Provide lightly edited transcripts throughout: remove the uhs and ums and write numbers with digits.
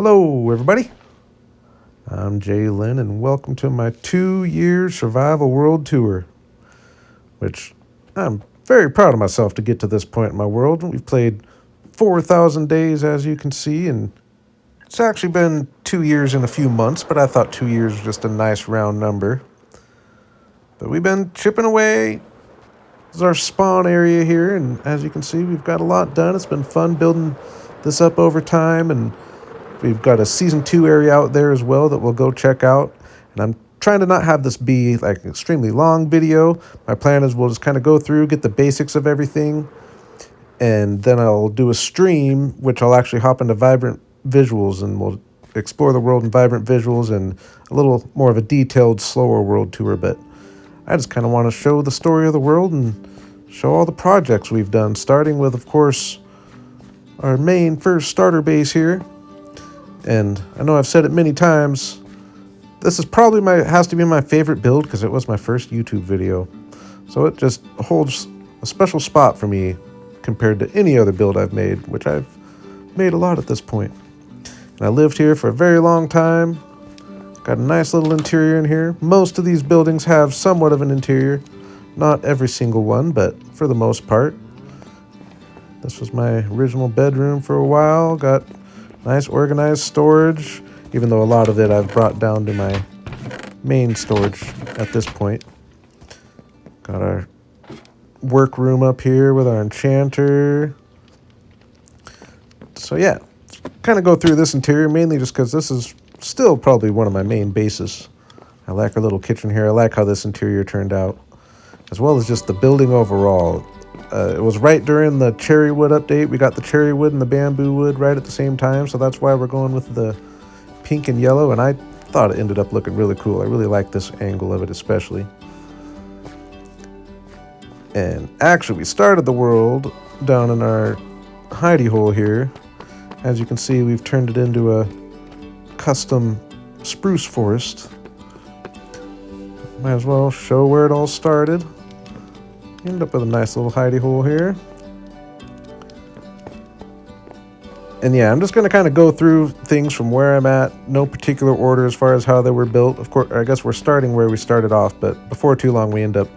Hello, everybody. I'm Jay Lynn, and welcome to my 2-year survival world tour, which I'm very proud of myself to get to this point in my world. We've played 4,000 days, as you can see, and it's actually been 2 years and a few months, but I thought 2 years was just a nice round number. But we've been chipping away. This is our spawn area here, and as you can see, we've got a lot done. It's been fun building this up over time, and we've got a Season 2 area out there as well that we'll go check out. And I'm trying to not have this be like an extremely long video. My plan is we'll just kind of go through, get the basics of everything, and then I'll do a stream, which I'll actually hop into Vibrant Visuals, and we'll explore the world in Vibrant Visuals and a little more of a detailed, slower world tour. But I just kind of want to show the story of the world and show all the projects we've done, starting with, of course, our main first starter base here. And I know I've said it many times, this is probably has to be my favorite build because it was my first YouTube video. So it just holds a special spot for me compared to any other build I've made, which I've made a lot at this point. And I lived here for a very long time. Got a nice little interior in here. Most of these buildings have somewhat of an interior. Not every single one, but for the most part. This was my original bedroom for a while. Got nice organized storage, even though a lot of it I've brought down to my main storage at this point. Got our workroom up here with our enchanter. So yeah, kind of go through this interior mainly just because this is still probably one of my main bases. I like our little kitchen here. I like how this interior turned out, as well as just the building overall. It was right during the cherry wood update. We got the cherry wood and the bamboo wood right at the same time, so that's why we're going with the pink and yellow, and I thought it ended up looking really cool. I really like this angle of it especially. And actually, we started the world down in our hidey hole here. As you can see, we've turned it into a custom spruce forest. Might as well show where it all started. End up with a nice little hidey hole here. And yeah, I'm just going to kind of go through things from where I'm at. No particular order as far as how they were built. Of course, I guess we're starting where we started off, but before too long we end up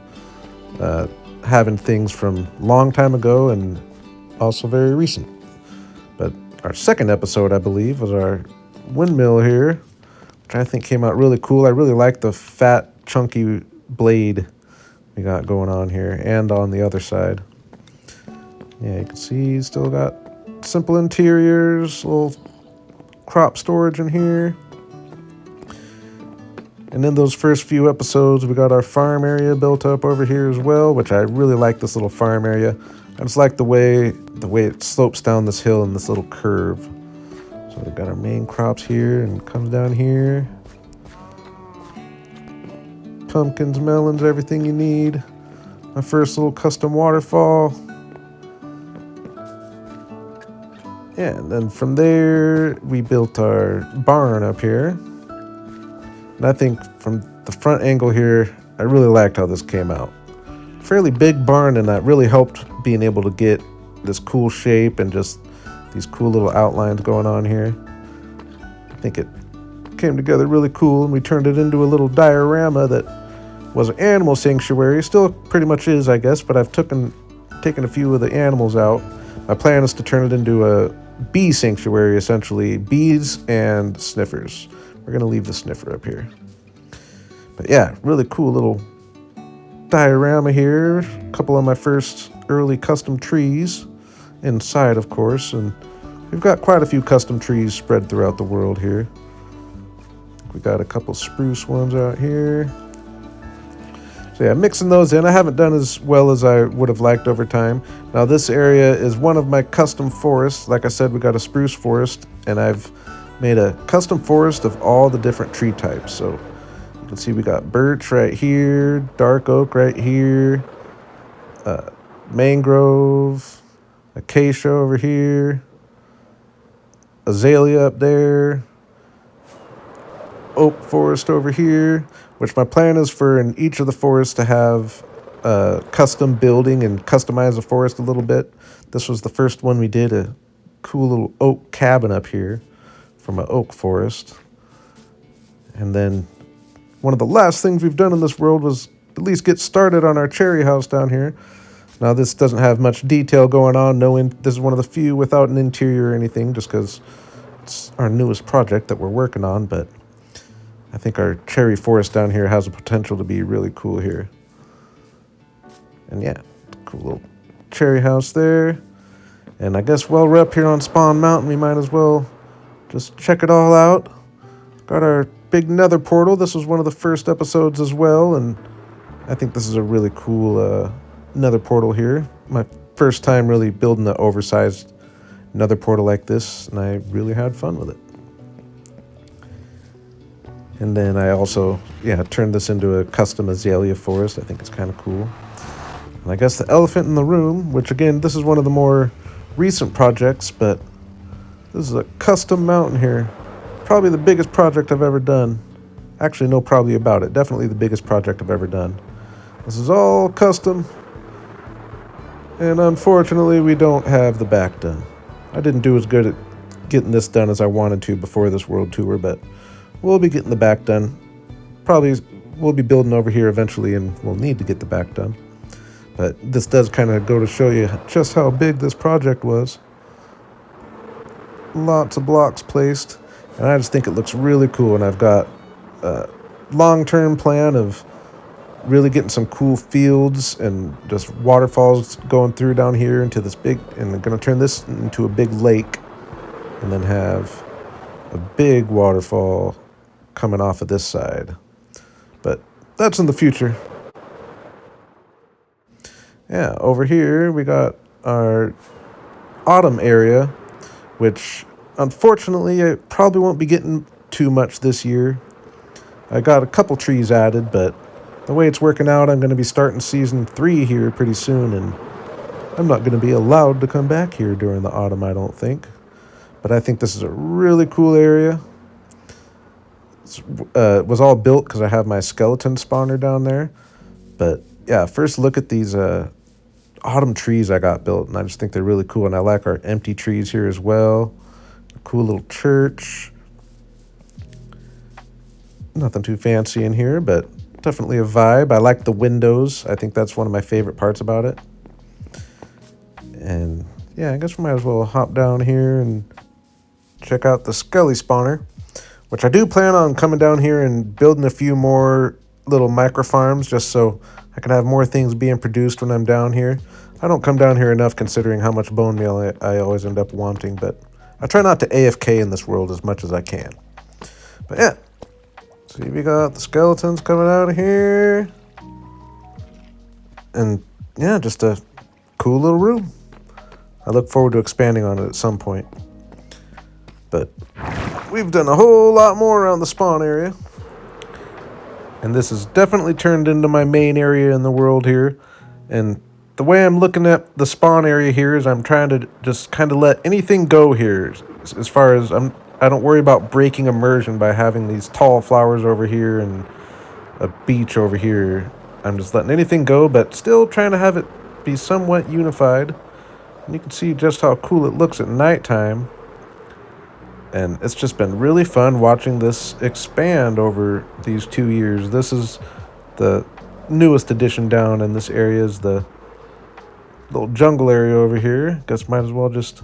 having things from long time ago and also very recent. But our second episode, I believe, was our windmill here, which I think came out really cool. I really like the fat, chunky blade we got going on here and on the other side. Yeah, you can see still got simple interiors, little crop storage in here. And in those first few episodes, we got our farm area built up over here as well, which I really like this little farm area. I just like the way it slopes down this hill in this little curve. So we've got our main crops here and it comes down here. Pumpkins, melons, everything you need. My first little custom waterfall. Yeah, and then from there, we built our barn up here. And I think from the front angle here, I really liked how this came out. Fairly big barn, and that really helped being able to get this cool shape and just these cool little outlines going on here. I think it came together really cool, and we turned it into a little diorama that was an animal sanctuary. Still pretty much is, I guess, but I've taken a few of the animals out. My plan is to turn it into a bee sanctuary, essentially. Bees and sniffers. We're going to leave the sniffer up here. But yeah, really cool little diorama here. A couple of my first early custom trees inside, of course. And we've got quite a few custom trees spread throughout the world here. We got a couple spruce ones out here. So yeah, mixing those in. I haven't done as well as I would have liked over time. Now this area is one of my custom forests. Like I said, we got a spruce forest, and I've made a custom forest of all the different tree types. So you can see we got birch right here, dark oak right here, mangrove, acacia over here, azalea up there, oak forest over here, which my plan is for in each of the forests to have custom building and customize the forest a little bit. This was the first one we did, a cool little oak cabin up here from an oak forest. And then one of the last things we've done in this world was at least get started on our cherry house down here. Now this doesn't have much detail going on. This is one of the few without an interior or anything, just because it's our newest project that we're working on. But I think our cherry forest down here has the potential to be really cool here. And yeah, cool little cherry house there. And I guess while we're up here on Spawn Mountain, we might as well just check it all out. Got our big nether portal. This was one of the first episodes as well, and I think this is a really cool nether portal here. My first time really building an oversized nether portal like this, and I really had fun with it. And then I also, turned this into a custom azalea forest. I think it's kind of cool. And I guess the elephant in the room, which again, this is one of the more recent projects, but this is a custom mountain here. Probably the biggest project I've ever done. Actually, no, probably about it. Definitely the biggest project I've ever done. This is all custom. And unfortunately, we don't have the back done. I didn't do as good at getting this done as I wanted to before this world tour, but we'll be getting the back done. Probably we'll be building over here eventually, and we'll need to get the back done. But this does kind of go to show you just how big this project was. Lots of blocks placed, and I just think it looks really cool. And I've got a long-term plan of really getting some cool fields and just waterfalls going through down here into this big, and I'm going to turn this into a big lake and then have a big waterfall coming off of this side. But that's in the future. Yeah, over here we got our autumn area, which unfortunately I probably won't be getting too much this year. I got a couple trees added, but the way it's working out, I'm going to be starting season 3 here pretty soon, and I'm not going to be allowed to come back here during the autumn, I don't think. But I think this is a really cool area. It was all built because I have my skeleton spawner down there. But yeah, first look at these autumn trees I got built, and I just think they're really cool. And I like our empty trees here as well. A cool little church. Nothing too fancy in here, but definitely a vibe. I like the windows. I think that's one of my favorite parts about it. And yeah, I guess we might as well hop down here and check out the Skelly spawner, which I do plan on coming down here and building a few more little microfarms just so I can have more things being produced when I'm down here. I don't come down here enough considering how much bone meal I always end up wanting, but I try not to AFK in this world as much as I can. But yeah, see, we got the skeletons coming out of here. And yeah, just a cool little room. I look forward to expanding on it at some point. But we've done a whole lot more around the spawn area. And this has definitely turned into my main area in the world here. And the way I'm looking at the spawn area here is I'm trying to just kind of let anything go here. As far as I don't worry about breaking immersion by having these tall flowers over here and a beach over here. I'm just letting anything go, but still trying to have it be somewhat unified. And you can see just how cool it looks at nighttime. And it's just been really fun watching this expand over these 2 years. This is the newest addition down in this area, is the little jungle area over here. Guess might as well just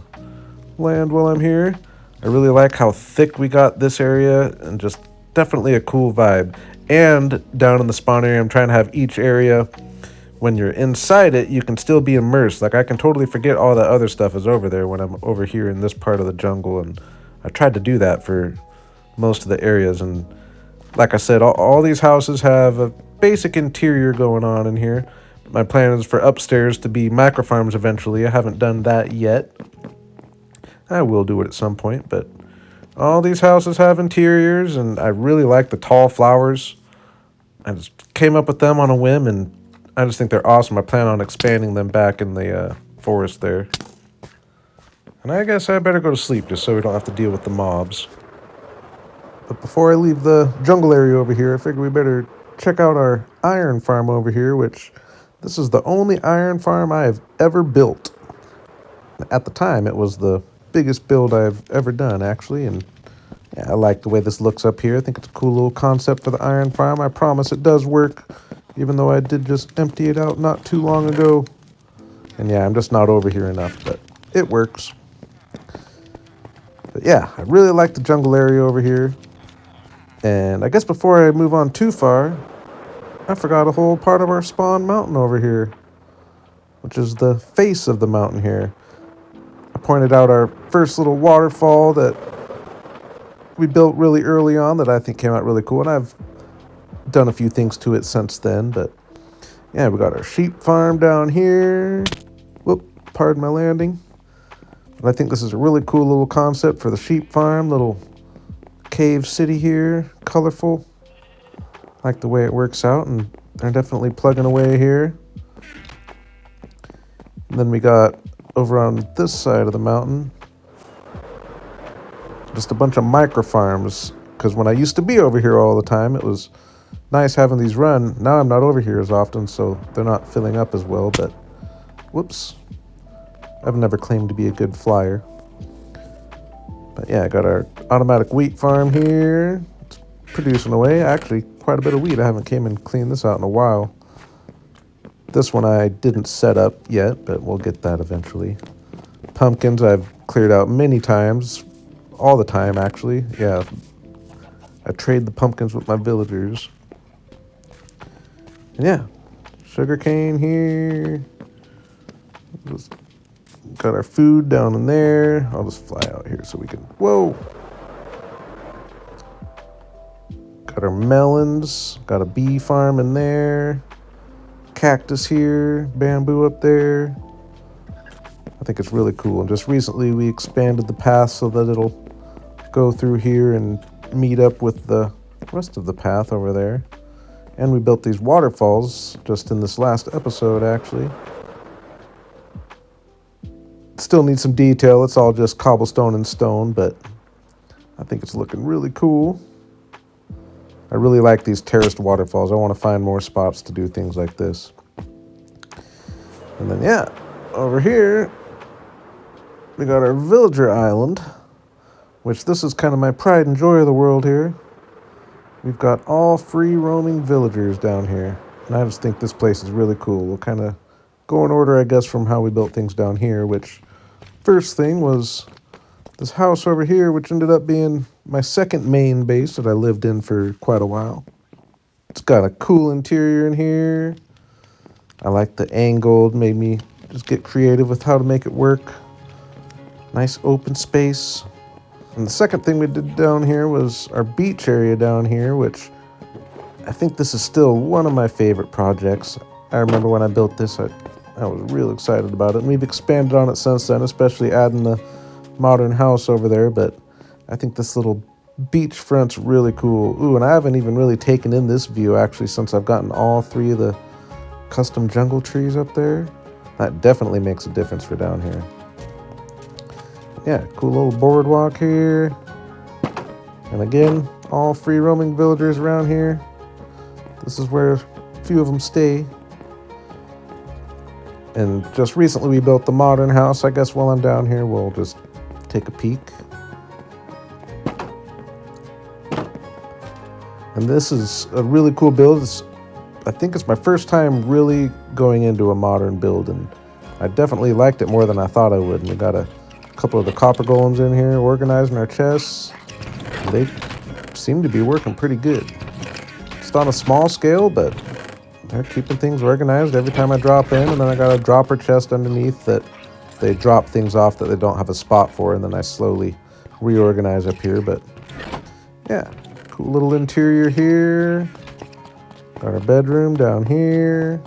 land while I'm here. I really like how thick we got this area, and just definitely a cool vibe. And down in the spawn area, I'm trying to have each area, when you're inside it, you can still be immersed. Like, I can totally forget all the other stuff is over there when I'm over here in this part of the jungle, and I tried to do that for most of the areas. And like I said, all these houses have a basic interior going on in here. My plan is for upstairs to be microfarms eventually. I haven't done that yet. I will do it at some point, but all these houses have interiors, and I really like the tall flowers. I just came up with them on a whim, and I just think they're awesome. I plan on expanding them back in the forest there. And I guess I better go to sleep just so we don't have to deal with the mobs. But before I leave the jungle area over here, I figure we better check out our iron farm over here, which this is the only iron farm I have ever built. At the time, it was the biggest build I've ever done, actually, and Yeah, I like the way this looks up here. I think it's a cool little concept for the iron farm. I promise it does work, even though I did just empty it out not too long ago. And yeah, I'm just not over here enough, but it works. But yeah, I really like the jungle area over here. And I guess before I move on too far, I forgot a whole part of our spawn mountain over here, which is the face of the mountain here. I pointed out our first little waterfall that we built really early on that I think came out really cool, and I've done a few things to it since then. But yeah, we got our sheep farm down here. Whoop, pardon my landing. But I think this is a really cool little concept for the sheep farm. Little cave city here, colorful. Like the way it works out, and they're definitely plugging away here. And then we got over on this side of the mountain just a bunch of microfarms, because when I used to be over here all the time, it was nice having these run. Now I'm not over here as often, so they're not filling up as well. But whoops, I've never claimed to be a good flyer. But yeah, I got our automatic wheat farm here. It's producing away. Actually, quite a bit of wheat. I haven't came and cleaned this out in a while. This one I didn't set up yet, but we'll get that eventually. Pumpkins I've cleared out many times. All the time, actually. Yeah, I trade the pumpkins with my villagers. And yeah, sugarcane here. Just got our food down in there. I'll just fly out here so we can... Whoa! Got our melons. Got a bee farm in there. Cactus here. Bamboo up there. I think it's really cool. And just recently we expanded the path so that it'll go through here and meet up with the rest of the path over there. And we built these waterfalls just in this last episode, actually. Still needs some detail. It's all just cobblestone and stone, but I think it's looking really cool. I really like these terraced waterfalls. I want to find more spots to do things like this. And then, yeah, over here, we got our villager island, which this is kind of my pride and joy of the world here. We've got all free roaming villagers down here. And I just think this place is really cool. We'll kind of go in order, I guess, from how we built things down here, which first thing was this house over here, which ended up being my second main base that I lived in for quite a while. It's got a cool interior in here. I like the angled, made me just get creative with how to make it work. Nice open space. And the second thing we did down here was our beach area down here, which I think this is still one of my favorite projects. I remember when I built this, I was real excited about it. And we've expanded on it since then, especially adding the modern house over there. But I think this little beachfront's really cool. Ooh, and I haven't even really taken in this view, actually, since I've gotten all three of the custom jungle trees up there. That definitely makes a difference for down here. Yeah, cool little boardwalk here. And again, all free roaming villagers around here. This is where a few of them stay. And just recently we built the modern house. I guess while I'm down here, we'll just take a peek. And this is a really cool build. I think it's my first time really going into a modern build, and I definitely liked it more than I thought I would. And we got a couple of the copper golems in here organizing our chests. They seem to be working pretty good. Just on a small scale, but they're keeping things organized every time I drop in. And then I got a dropper chest underneath that they drop things off that they don't have a spot for, and then I slowly reorganize up here. But yeah, cool little interior here. Got our bedroom down here.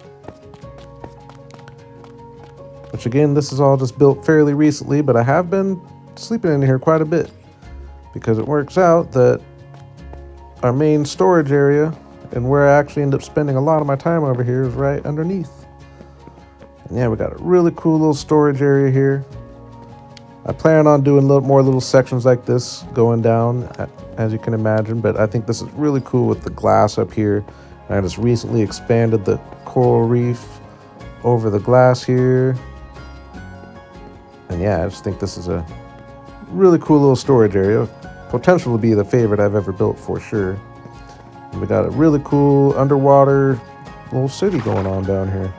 Which again, this is all just built fairly recently, but I have been sleeping in here quite a bit because it works out that our main storage area and where I actually end up spending a lot of my time over here is right underneath. And yeah, we got a really cool little storage area here. I plan on doing more little sections like this going down, as you can imagine, but I think this is really cool with the glass up here. And I just recently expanded the coral reef over the glass here. And yeah, I just think this is a really cool little storage area. potential to be the favorite I've ever built for sure. And we got a really cool underwater little city going on down here.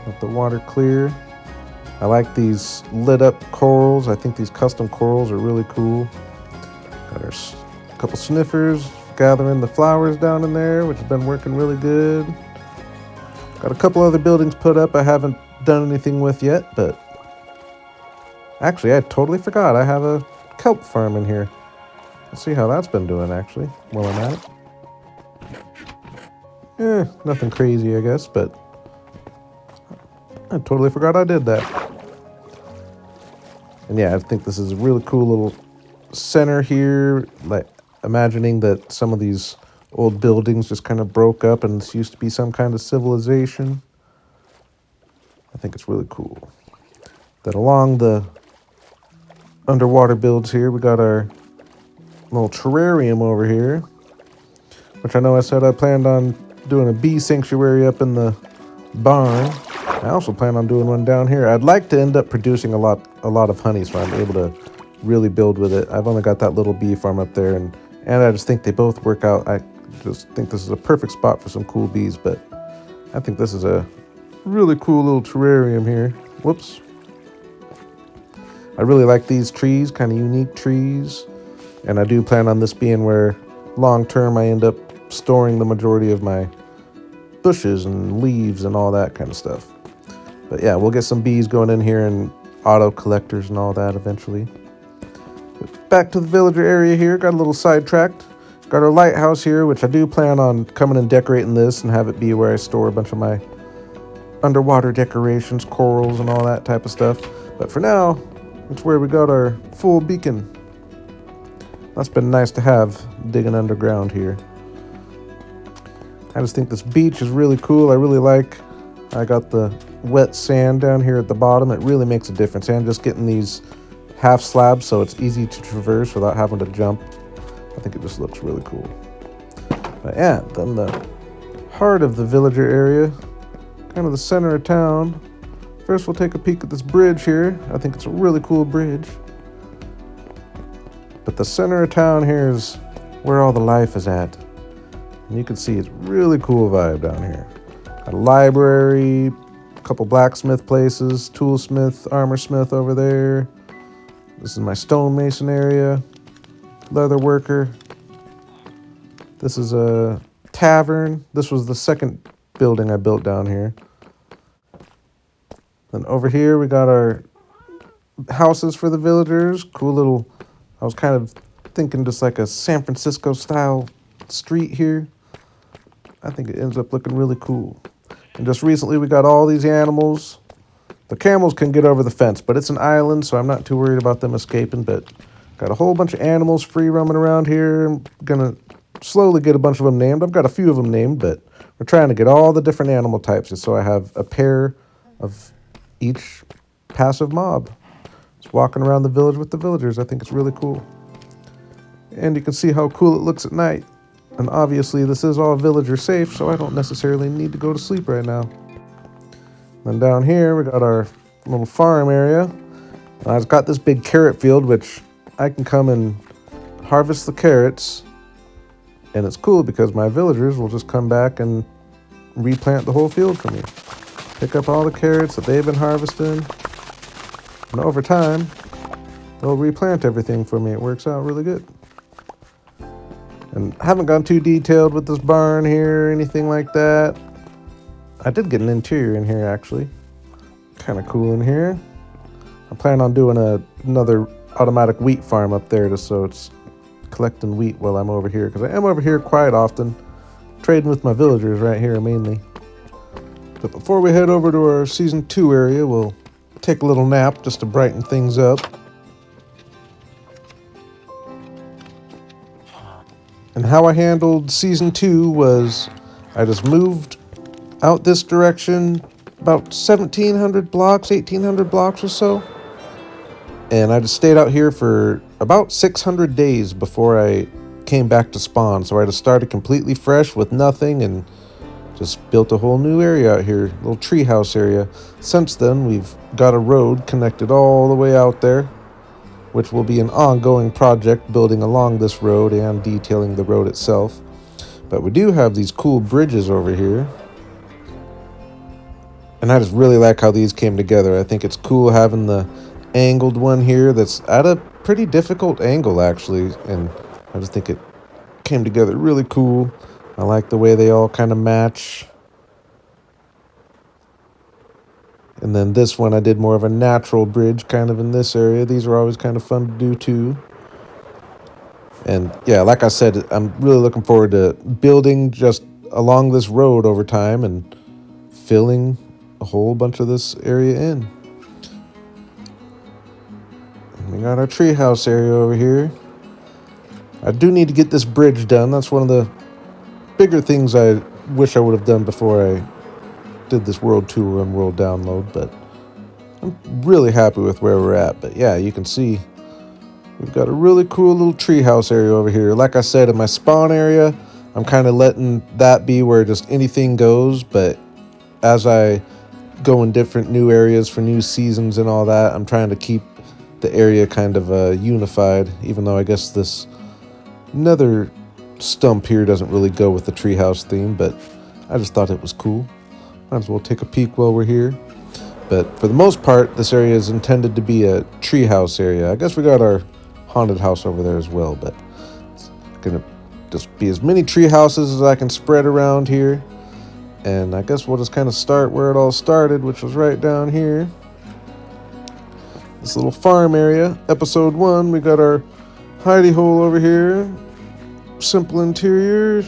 Let the water clear. I like these lit up corals. I think these custom corals are really cool. Got our couple sniffers gathering the flowers down in there, which has been working really good. Got a couple other buildings put up I haven't done anything with yet, but actually I totally forgot I have a kelp farm in here. Let's see how that's been doing actually while I'm at it. Nothing crazy I guess, but I totally forgot I did that. And yeah, I think this is a really cool little center here, like imagining that some of these old buildings just kind of broke up and this used to be some kind of civilization. I think it's really cool. That along the underwater builds here, we got our little terrarium over here, which I know I said I planned on doing a bee sanctuary up in the barn. I also plan on doing one down here. I'd like to end up producing a lot of honey so I'm able to really build with it. I've only got that little bee farm up there, and I just think they both work out. I just think this is a perfect spot for some cool bees, but I think this is a really cool little terrarium here. Whoops. I really like these trees, kind of unique trees, and I do plan on this being where long term I end up storing the majority of my bushes and leaves and all that kind of stuff. But yeah, we'll get some bees going in here and auto collectors and all that eventually. But back to the villager area here, got a little sidetracked. Got our lighthouse here, which I do plan on coming and decorating this and have it be where I store a bunch of my underwater decorations, corals and all that type of stuff. But for now, it's where we got our full beacon. That's been nice to have, digging underground here. I just think this beach is really cool. I got the wet sand down here at the bottom. It really makes a difference. And just getting these half slabs so it's easy to traverse without having to jump. I think it just looks really cool. But yeah, then the heart of the villager area, kind of the center of town. First we'll take a peek at this bridge here. I think it's a really cool bridge. But the center of town here is where all the life is at. And you can see it's really cool vibe down here. Got a library, a couple blacksmith places, toolsmith, armorsmith over there. This is my stonemason area, leather worker. This is a tavern. This was the second building I built down here. Then over here we got our houses for the villagers. Cool little, I was kind of thinking just like a San Francisco style street here. I think it ends up looking really cool. And just recently we got all these animals. The camels can get over the fence, but it's an island, so I'm not too worried about them escaping. But got a whole bunch of animals free roaming around here. I'm gonna slowly get a bunch of them named. I've got a few of them named, but we're trying to get all the different animal types just so I have a pair of each passive mob. Just walking around the village with the villagers. I think it's really cool. And you can see how cool it looks at night. And obviously this is all villager safe, so I don't necessarily need to go to sleep right now. Then down here we got our little farm area. And I've got this big carrot field, which I can come and harvest the carrots. And it's cool because my villagers will just come back and replant the whole field for me. Pick up all the carrots that they've been harvesting. And over time, they'll replant everything for me. It works out really good. And I haven't gone too detailed with this barn here or anything like that. I did get an interior in here actually. Kind of cool in here. I plan on doing another automatic wheat farm up there just so it's collecting wheat while I'm over here. Because I am over here quite often. Trading with my villagers right here mainly. But before we head over to our Season 2 area, we'll take a little nap just to brighten things up. And how I handled Season 2 was I just moved out this direction about 1,700 blocks, 1,800 blocks or so. And I just stayed out here for about 600 days before I came back to spawn. So I just started completely fresh with nothing and just built a whole new area out here, little treehouse area. Since then, we've got a road connected all the way out there. which will be an ongoing project building along this road and detailing the road itself. But we do have these cool bridges over here. And I just really like how these came together. I think it's cool having the angled one here that's at a pretty difficult angle, actually. And I just think it came together really cool. I like the way they all kind of match. And then this one, I did more of a natural bridge kind of in this area. These are always kind of fun to do too. And yeah, like I said, I'm really looking forward to building just along this road over time and filling a whole bunch of this area in. And we got our treehouse area over here. I do need to get this bridge done. That's one of the bigger things I wish I would have done before I did this world tour and world download, but I'm really happy with where we're at. But yeah, you can see we've got a really cool little treehouse area over here. Like I said, in my spawn area, I'm kind of letting that be where just anything goes, but as I go in different new areas for new seasons and all that, I'm trying to keep the area kind of unified, even though I guess this nether stump here doesn't really go with the treehouse theme, but I just thought it was cool. Might as well take a peek while we're here. But for the most part, this area is intended to be a treehouse area. I guess we got our haunted house over there as well, but it's gonna just be as many tree houses as I can spread around here. And I guess we'll just kind of start where it all started, which was right down here. This little farm area, episode 1, we got our hidey hole over here. Simple interior,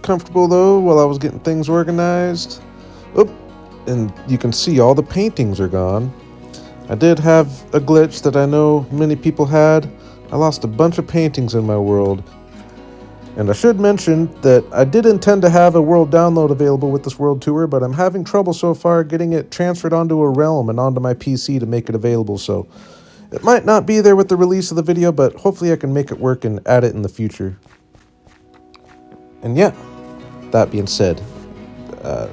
comfortable though while I was getting things organized. Oop, and you can see all the paintings are gone. I did have a glitch that I know many people had. I lost a bunch of paintings in my world. And I should mention that I did intend to have a world download available with this world tour, but I'm having trouble so far getting it transferred onto a realm and onto my PC to make it available, so it might not be there with the release of the video, but hopefully I can make it work and add it in the future. And yeah, that being said,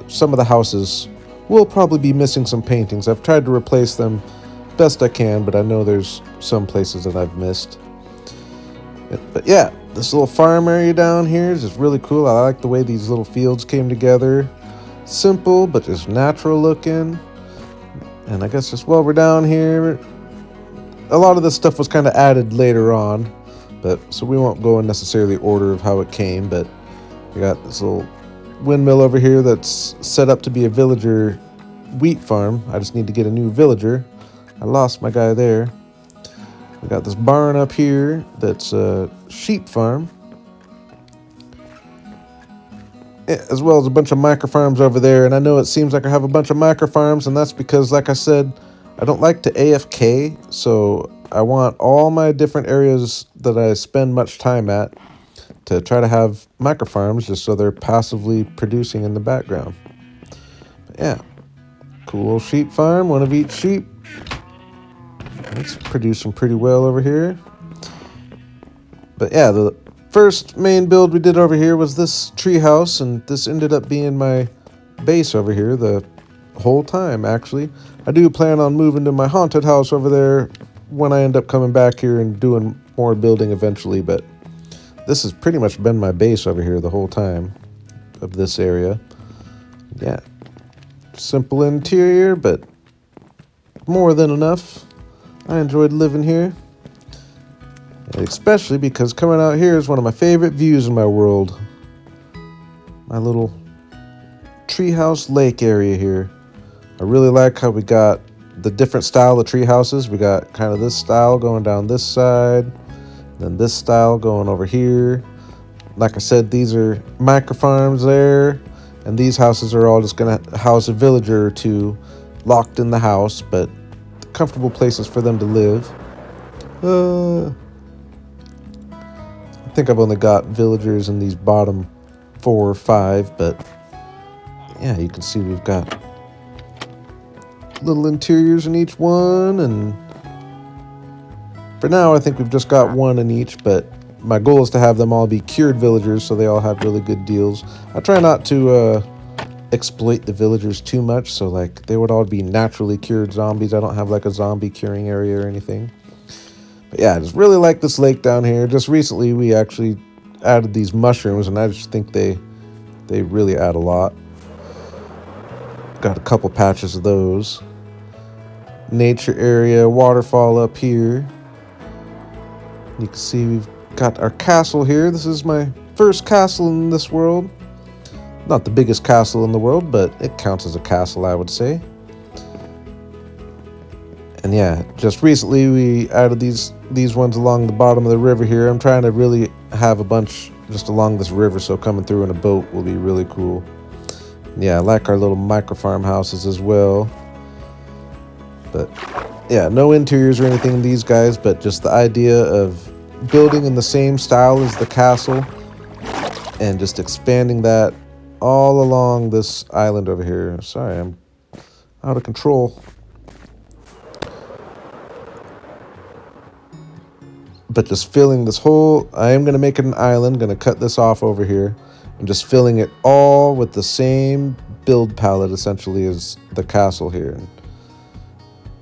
some of the houses will probably be missing some paintings. I've tried to replace them best I can, but I know there's some places that I've missed. But yeah, this little farm area down here is just really cool. I like the way these little fields came together. Simple, but just natural looking. And I guess just while we're down here, a lot of this stuff was kind of added later on, but so we won't go in necessarily order of how it came. But we got this little windmill over here that's set up to be a villager wheat farm. I just need to get a new villager. I lost my guy there. We got this barn up here that's a sheep farm, as well as a bunch of microfarms over there. And I know it seems like I have a bunch of microfarms, and that's because, like I said, I don't like to AFK, so I want all my different areas that I spend much time at to try to have microfarms just so they're passively producing in the background. But yeah, cool little sheep farm, one of each sheep. It's producing pretty well over here. But yeah, the first main build we did over here was this treehouse, and this ended up being my base over here the whole time, actually. I do plan on moving to my haunted house over there when I end up coming back here and doing more building eventually, but this has pretty much been my base over here the whole time of this area. Yeah, simple interior, but more than enough. I enjoyed living here, and especially because coming out here is one of my favorite views in my world. My little treehouse lake area here. I really like how we got the different style of tree houses. We got kind of this style going down this side, then this style going over here. Like I said, these are microfarms there, and these houses are all just gonna house a villager or two locked in the house, but comfortable places for them to live. I think I've only got villagers in these bottom 4 or 5, but yeah, you can see we've got little interiors in each one, and for now I think we've just got one in each, but my goal is to have them all be cured villagers so they all have really good deals. I try not to exploit the villagers too much, so like they would all be naturally cured zombies. I don't have like a zombie curing area or anything. But yeah, I just really like this lake down here. Just recently we actually added these mushrooms, and I just think they really add a lot. Got a couple patches of those. Nature area, waterfall up here. You can see we've got our castle here. This is my first castle in this world. Not the biggest castle in the world, but it counts as a castle, I would say. And yeah, just recently we added these ones along the bottom of the river here. I'm trying to really have a bunch just along this river, so coming through in a boat will be really cool. And yeah, I like our little microfarm houses as well. But yeah, no interiors or anything in these guys, but just the idea of building in the same style as the castle and just expanding that all along this island over here. Sorry, I'm out of control. But just filling this whole, I am going to make it an island, going to cut this off over here, and just filling it all with the same build palette essentially as the castle here. And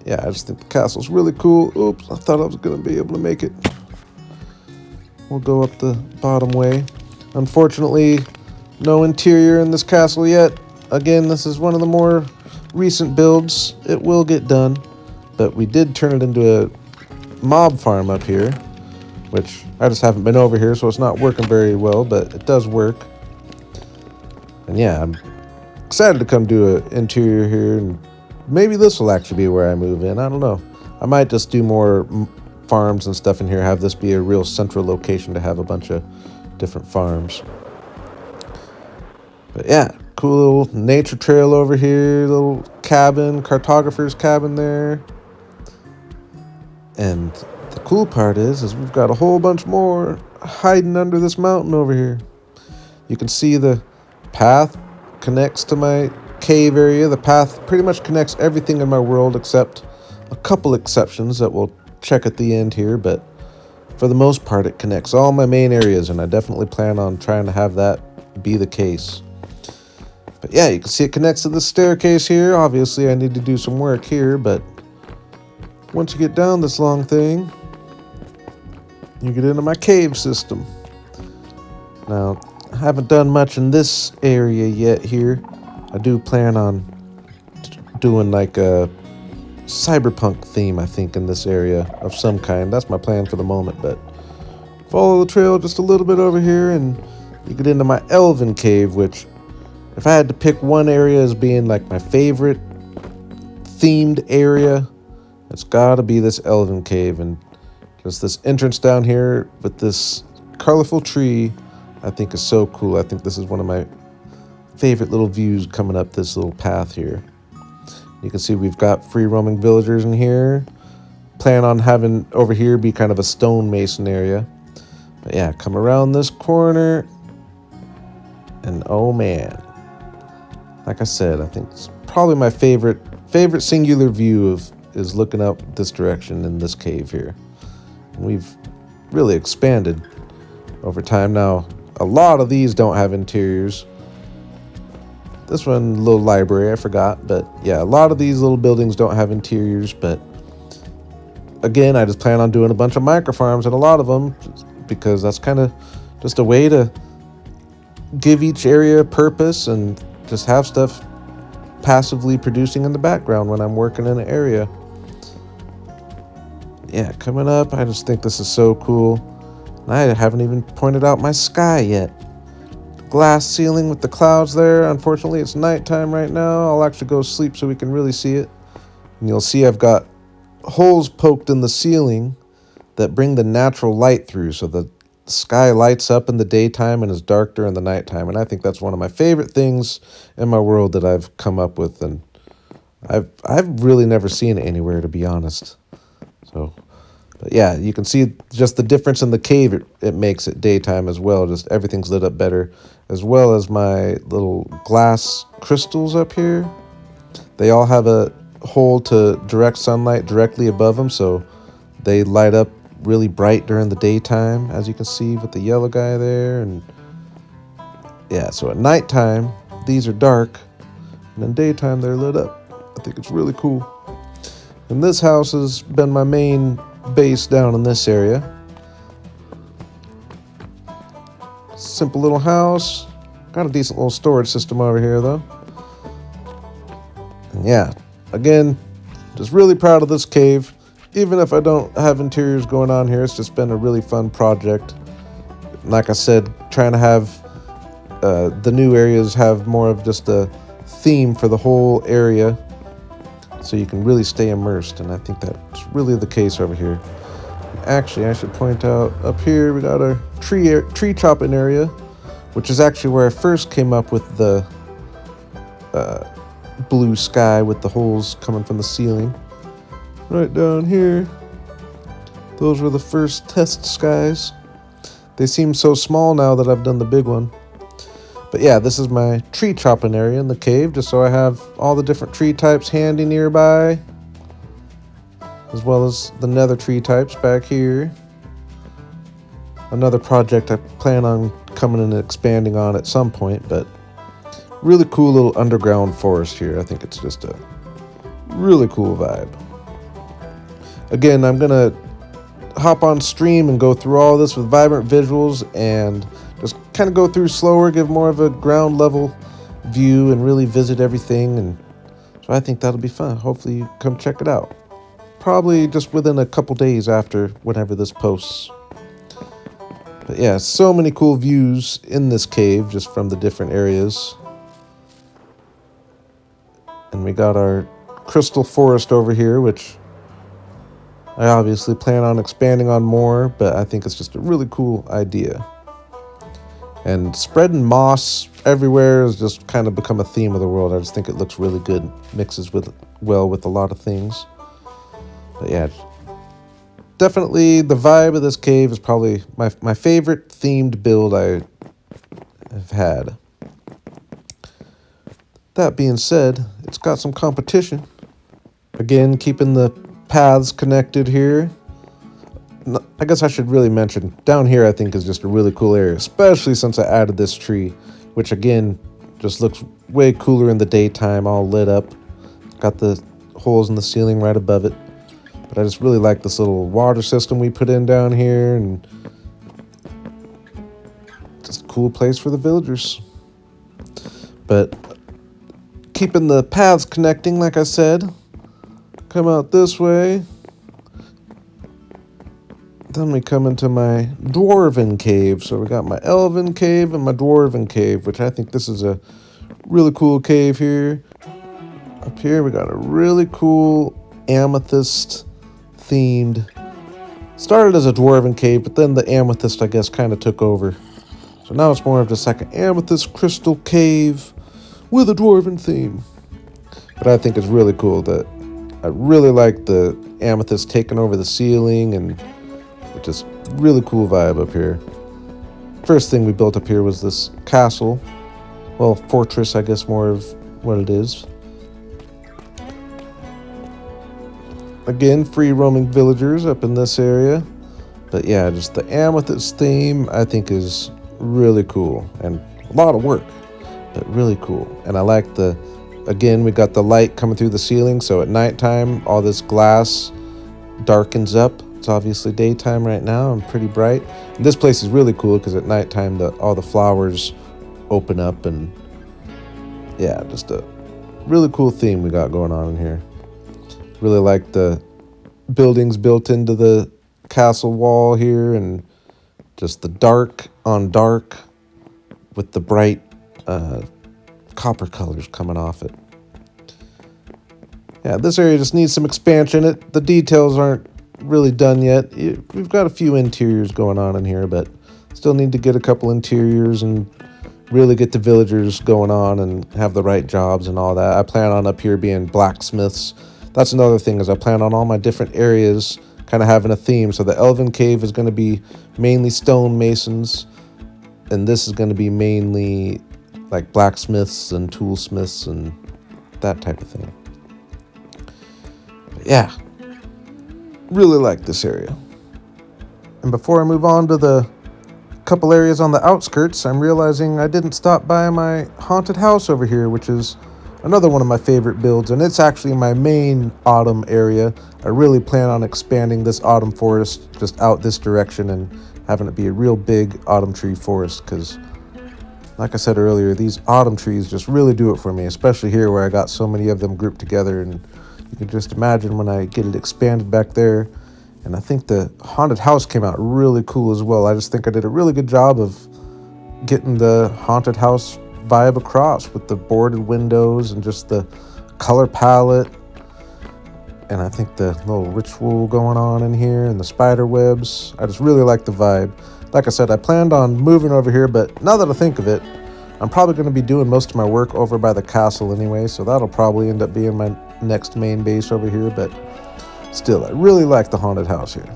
yeah, I just think the castle's really cool. Oops, I thought I was going to be able to make it. We'll go up the bottom way. Unfortunately, no interior in this castle yet. Again, this is one of the more recent builds. It will get done, but we did turn it into a mob farm up here, which I just haven't been over here, so it's not working very well, but it does work. And yeah, I'm excited to come do an interior here, and maybe this will actually be where I move in. I don't know. I might just do more farms and stuff in here, have this be a real central location to have a bunch of different farms. But yeah, cool little nature trail over here, little cabin, cartographer's cabin there. And the cool part is we've got a whole bunch more hiding under this mountain over here. You can see the path connects to my cave area. The path pretty much connects everything in my world except a couple exceptions that we'll check at the end here, but for the most part it connects all my main areas, and I definitely plan on trying to have that be the case. But yeah, you can see it connects to the staircase here. Obviously I need to do some work here, but once you get down this long thing, you get into my cave system. Now, I haven't done much in this area yet here. I do plan on doing like a cyberpunk theme, I think, in this area of some kind. That's my plan for the moment, but follow the trail just a little bit over here and you get into my Elven Cave, which if I had to pick one area as being like my favorite themed area, it's gotta be this Elven Cave. And just this entrance down here with this colorful tree, I think is so cool. I think this is one of my favorite little views coming up this little path here. You can see we've got free roaming villagers in here. Plan on having over here be kind of a stonemason area. But yeah, come around this corner. And oh man. Like I said, I think it's probably my favorite singular view is looking up this direction in this cave here. And we've really expanded over time. Now, a lot of these don't have interiors. This one, little library, I forgot. But yeah, a lot of these little buildings don't have interiors. But again, I just plan on doing a bunch of microfarms and a lot of them, because that's kind of just a way to give each area a purpose and just have stuff passively producing in the background when I'm working in an area. Yeah, coming up, I just think this is so cool. And I haven't even pointed out my sky yet. Glass ceiling with the clouds there. Unfortunately, it's nighttime right now. I'll actually go sleep so we can really see it. And you'll see I've got holes poked in the ceiling that bring the natural light through, so the sky lights up in the daytime and is dark during the nighttime. And I think that's one of my favorite things in my world that I've come up with, and I've really never seen it anywhere, to be honest. So, but yeah, you can see just the difference in the cave it makes at daytime as well. Just everything's lit up better, as well as my little glass crystals up here. They all have a hole to direct sunlight directly above them, so they light up really bright during the daytime, as you can see with the yellow guy there. And yeah, so at nighttime these are dark, and in daytime they're lit up. I think it's really cool. And this house has been my main base down in this area. Simple little house. Got a decent little storage system over here though. And yeah, again, just really proud of this cave. Even if I don't have interiors going on here, it's just been a really fun project. Like I said, trying to have the new areas have more of just a theme for the whole area, so you can really stay immersed, and I think that's really the case over here. Actually, I should point out up here we got our tree chopping area, which is actually where I first came up with the blue sky with the holes coming from the ceiling. Right down here, those were the first test skies. They seem so small now that I've done the big one. But yeah, this is my tree chopping area in the cave, just so I have all the different tree types handy nearby, as well as the nether tree types back here. Another project I plan on coming and expanding on at some point, but really cool little underground forest here. I think it's just a really cool vibe. Again, I'm going to hop on stream and go through all this with vibrant visuals and just kind of go through slower, give more of a ground level view and really visit everything. And so I think that'll be fun. Hopefully you come check it out. Probably just within a couple days after whenever this posts. But yeah, so many cool views in this cave just from the different areas. And we got our crystal forest over here, which I obviously plan on expanding on more, but I think it's just a really cool idea. And spreading moss everywhere has just kind of become a theme of the world. I just think it looks really good, mixes well with a lot of things. But yeah, definitely the vibe of this cave is probably my favorite themed build I have had. That being said, it's got some competition. Again, keeping the paths connected here. I guess I should really mention, down here I think is just a really cool area, especially since I added this tree, which again, just looks way cooler in the daytime, all lit up. Got the holes in the ceiling right above it. But I just really like this little water system we put in down here, and just a cool place for the villagers. But keeping the paths connecting, like I said, come out this way. Then we come into my Dwarven Cave. So we got my Elven Cave and my Dwarven Cave, which I think this is a really cool cave here. Up here we got a really cool amethyst themed. Started as a Dwarven Cave, but then the amethyst, I guess, kind of took over. So now it's more of just like an amethyst crystal cave with a Dwarven theme. But I think it's really cool that I really like the amethyst taking over the ceiling, and just really cool vibe up here. First thing we built up here was this castle. Well, fortress, I guess, more of what it is. Again, free roaming villagers up in this area. But yeah, just the amethyst theme I think is really cool. And a lot of work, but really cool. And I like again, we got the light coming through the ceiling, so at nighttime, all this glass darkens up. It's obviously daytime right now and pretty bright. And this place is really cool because at nighttime, all the flowers open up, and yeah, just a really cool theme we got going on in here. Really like the buildings built into the castle wall here, and just the dark on dark with the bright copper colors coming off it. Yeah, this area just needs some expansion. The details aren't really done yet. We've got a few interiors going on in here, but still need to get a couple interiors and really get the villagers going on and have the right jobs and all that. I plan on up here being blacksmiths. That's another thing, is I plan on all my different areas kind of having a theme. So the Elven Cave is going to be mainly stonemasons, and this is going to be mainly like blacksmiths and toolsmiths and that type of thing. But yeah, really like this area. And before I move on to the couple areas on the outskirts, I'm realizing I didn't stop by my haunted house over here, which is another one of my favorite builds, and it's actually my main autumn area. I really plan on expanding this autumn forest just out this direction and having it be a real big autumn tree forest, because like I said earlier, these autumn trees just really do it for me, especially here where I got so many of them grouped together. And you can just imagine when I get it expanded back there. And I think the haunted house came out really cool as well. I just think I did a really good job of getting the haunted house vibe across with the boarded windows and just the color palette. And I think the little ritual going on in here and the spider webs. I just really like the vibe. Like I said, I planned on moving over here, but now that I think of it, I'm probably going to be doing most of my work over by the castle anyway, so that'll probably end up being my next main base over here, but still, I really like the haunted house here.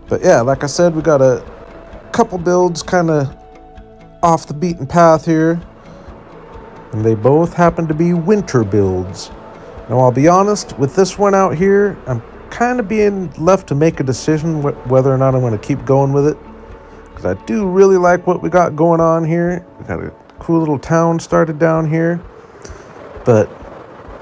But yeah, like I said, we got a couple builds kind of off the beaten path here, and they both happen to be winter builds. Now, I'll be honest, with this one out here, I'm kind of being left to make a decision whether or not I'm going to keep going with it, because I do really like what we got going on here. We got a cool little town started down here, but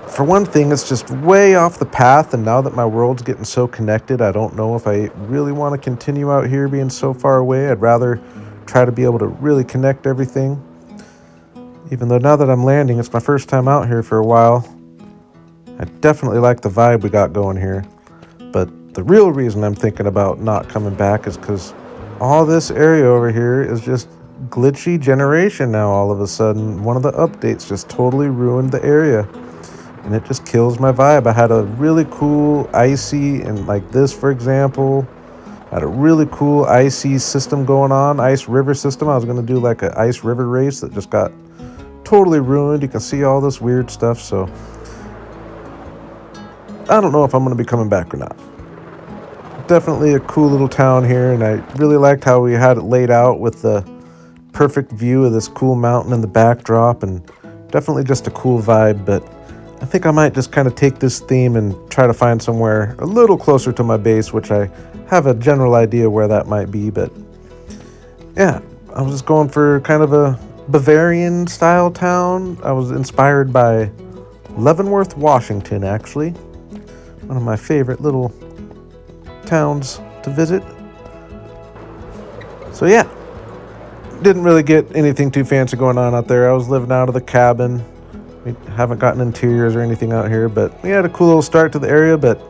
for one thing, it's just way off the path, and now that my world's getting so connected, I don't know if I really want to continue out here being so far away. I'd rather try to be able to really connect everything, even though now that I'm landing, it's my first time out here for a while. I definitely like the vibe we got going here. But the real reason I'm thinking about not coming back is because all this area over here is just glitchy generation now all of a sudden. One of the updates just totally ruined the area, and it just kills my vibe. I had a really cool icy, and like this, for example, I had a really cool icy system going on, ice river system. I was going to do like an ice river race that just got totally ruined. You can see all this weird stuff, so I don't know if I'm going to be coming back or not. Definitely a cool little town here, and I really liked how we had it laid out with the perfect view of this cool mountain in the backdrop, and definitely just a cool vibe. But I think I might just kind of take this theme and try to find somewhere a little closer to my base, which I have a general idea where that might be. But yeah, I was just going for kind of a Bavarian style town. I was inspired by Leavenworth, Washington, actually. One of my favorite little towns to visit. So yeah, didn't really get anything too fancy going on out there. I was living out of the cabin. We haven't gotten interiors or anything out here, but we had a cool little start to the area. But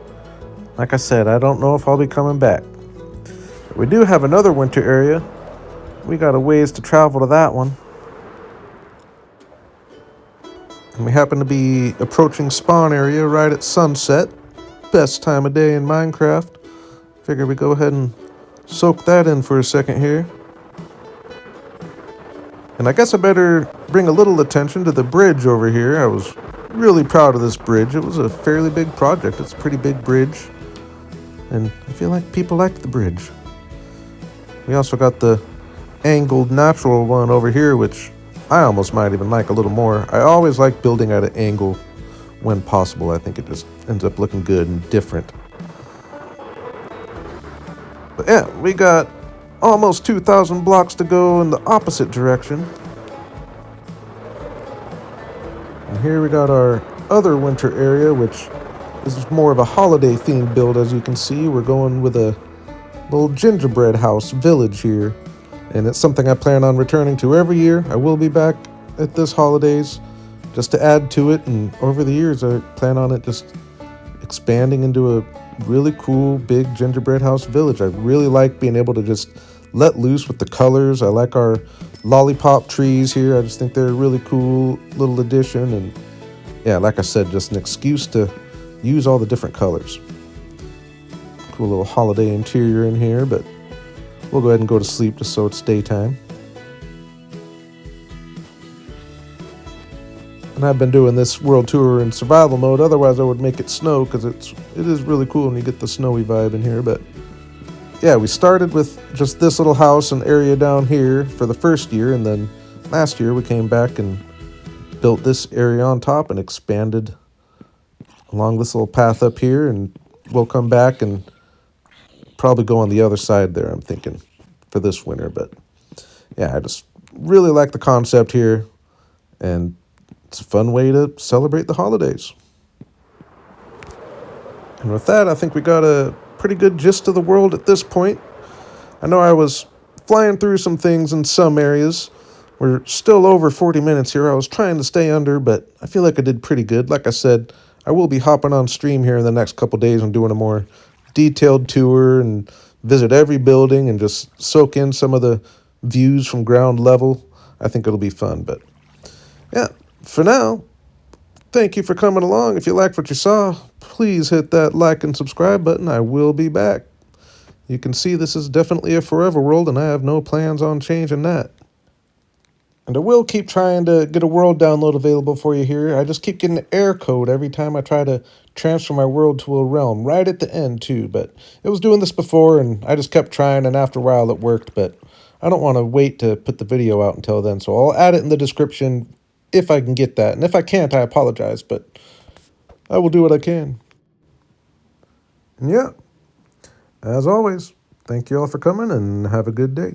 like I said, I don't know if I'll be coming back. But we do have another winter area. We got a ways to travel to that one. And we happen to be approaching spawn area right at sunset. Best time of day in Minecraft. Figure we go ahead and soak that in for a second here. And I guess I better bring a little attention to the bridge over here. I was really proud of this bridge. It was a fairly big project. It's a pretty big bridge, and I feel like people liked the bridge. We also got the angled natural one over here, which I almost might even like a little more. I always like building at an angle when possible. I think it just ends up looking good and different. But yeah, we got almost 2,000 blocks to go in the opposite direction. And here we got our other winter area, which is more of a holiday themed build. As you can see, we're going with a little gingerbread house village here. And it's something I plan on returning to every year. I will be back at this holidays just to add to it, and over the years I plan on it just expanding into a really cool big gingerbread house village. I really like being able to just let loose with the colors. I like our lollipop trees here. I just think they're a really cool little addition, and yeah, like I said, just an excuse to use all the different colors. Cool little holiday interior in here, but we'll go ahead and go to sleep just so it's daytime. And I've been doing this world tour in survival mode. Otherwise, I would make it snow, because it is really cool when you get the snowy vibe in here. But yeah, we started with just this little house and area down here for the first year, and then last year we came back and built this area on top and expanded along this little path up here, and we'll come back and probably go on the other side there, I'm thinking, for this winter. But yeah, I just really like the concept here, and It's a fun way to celebrate the holidays. And with that, I think we got a pretty good gist of the world at this point. I know I was flying through some things in some areas. We're still over 40 minutes here. I was trying to stay under, but I feel like I did pretty good. Like I said, I will be hopping on stream here in the next couple days and doing a more detailed tour and visit every building and just soak in some of the views from ground level. I think it'll be fun. But yeah, for now, thank you for coming along. If you liked what you saw, please hit that like and subscribe button. I will be back. You can see this is definitely a forever world, and I have no plans on changing that. And I will keep trying to get a world download available for you here. I just keep getting an error code every time I try to transfer my world to a realm, right at the end too. But it was doing this before, and I just kept trying, and after a while it worked. But I don't want to wait to put the video out until then, so I'll add it in the description if I can get that. And if I can't, I apologize, but I will do what I can. And yeah, as always, thank you all for coming, and have a good day.